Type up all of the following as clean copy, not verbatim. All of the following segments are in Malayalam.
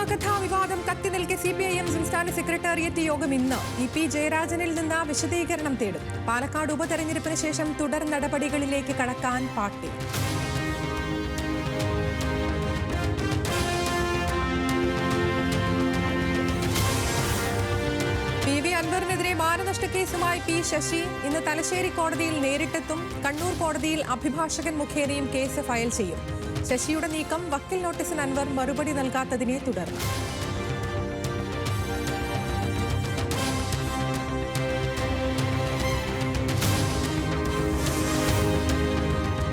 ആത്മകഥാ വിവാദം കത്തിനിൽക്കെ സിപിഐഎം സംസ്ഥാന സെക്രട്ടേറിയറ്റ് യോഗം ഇന്ന് ഇ.പി. ജയരാജനിൽ നിന്ന് വിശദീകരണം തേടും. പാലക്കാട് ഉപതെരഞ്ഞെടുപ്പിന് ശേഷം തുടർ നടപടികളിലേക്ക് കടക്കാൻ പാർട്ടി. പി.വി. അൻവറിനെതിരെ മാനനഷ്ട കേസുമായി പി. ശശി ഇന്ന് തലശ്ശേരി കോടതിയിൽ നേരിട്ടെത്തും. കണ്ണൂർ കോടതിയിൽ അഭിഭാഷകൻ മുഖേനയും കേസ് ഫയൽ ചെയ്യും. ശശിയുടെ നീക്കം വക്കീൽ നോട്ടീസിന് അൻവർ മറുപടി നൽകാത്തതിനെ തുടർന്ന്.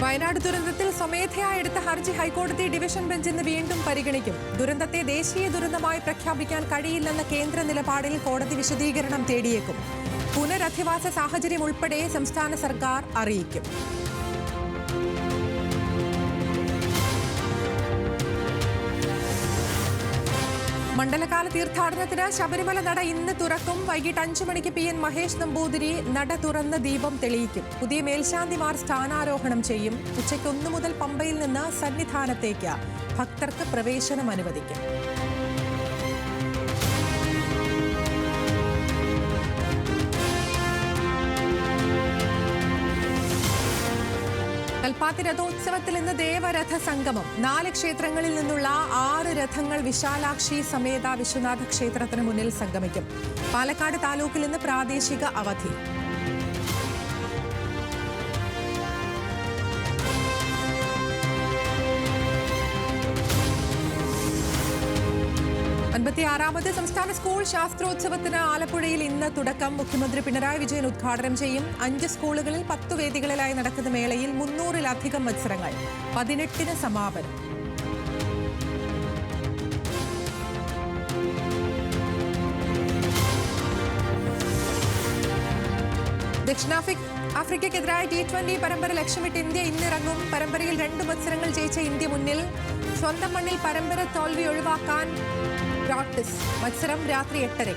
വയനാട് ദുരന്തത്തിൽ സ്വമേധയാ എടുത്ത ഹർജി ഹൈക്കോടതി ഡിവിഷൻ ബെഞ്ച് ഇന്ന് വീണ്ടും പരിഗണിക്കും. ദുരന്തത്തെ ദേശീയ ദുരന്തമായി പ്രഖ്യാപിക്കാൻ കഴിയില്ലെന്ന കേന്ദ്ര നിലപാടിൽ കോടതി വിശദീകരണം തേടിയേക്കും. പുനരധിവാസ സാഹചര്യം ഉൾപ്പെടെ സംസ്ഥാന സർക്കാർ അറിയിക്കും. മണ്ഡലകാല തീർത്ഥാടനത്തിന് ശബരിമല നട ഇന്ന് തുറക്കും. വൈകിട്ട് 5 മണിക്ക് പി.എൻ. മഹേഷ് നമ്പൂതിരി നട തുറന്ന് ദീപം തെളിയിക്കും. പുതിയ മേൽശാന്തിമാർ സ്ഥാനാരോഹണം ചെയ്യും. ഉച്ചയ്ക്ക് 1 മുതൽ പമ്പയിൽ നിന്ന് സന്നിധാനത്തേക്ക് ഭക്തർക്ക് പ്രവേശനം അനുവദിക്കും. കൽപ്പാത്തി രഥോത്സവത്തിൽ ഇന്ന് ദേവരഥ സംഗമം. 4 ക്ഷേത്രങ്ങളിൽ നിന്നുള്ള 6 രഥങ്ങൾ വിശാലാക്ഷി സമേത വിശ്വനാഥ ക്ഷേത്രത്തിന് മുന്നിൽ സംഗമിക്കും. പാലക്കാട് താലൂക്കിൽ ഇന്ന് പ്രാദേശിക അവധി. ാമത് സംസ്ഥാന സ്കൂൾ ശാസ്ത്രോത്സവത്തിന് ആലപ്പുഴയിൽ ഇന്ന് തുടക്കം. മുഖ്യമന്ത്രി പിണറായി വിജയൻ ഉദ്ഘാടനം ചെയ്യും. 5 സ്കൂളുകളിൽ 10 വേദികളിലായി നടക്കുന്ന മേളയിൽ 300-ലധികം മത്സരങ്ങൾ. 18-ന് സമാപനം. ദക്ഷിണാഫ്രിക്കയ്ക്കെതിരായ T20 പരമ്പര ലക്ഷ്യമിട്ട് ഇന്ത്യ ഇന്നിറങ്ങും. പരമ്പരയിൽ 2 മത്സരങ്ങൾ ജയിച്ച ഇന്ത്യ മുന്നിൽ. സ്വന്തം മണ്ണിൽ പരമ്പര തോൽവി ഒഴിവാക്കാൻ പ്രാക്ടീസ്. മത്സരം രാത്രി 8:30.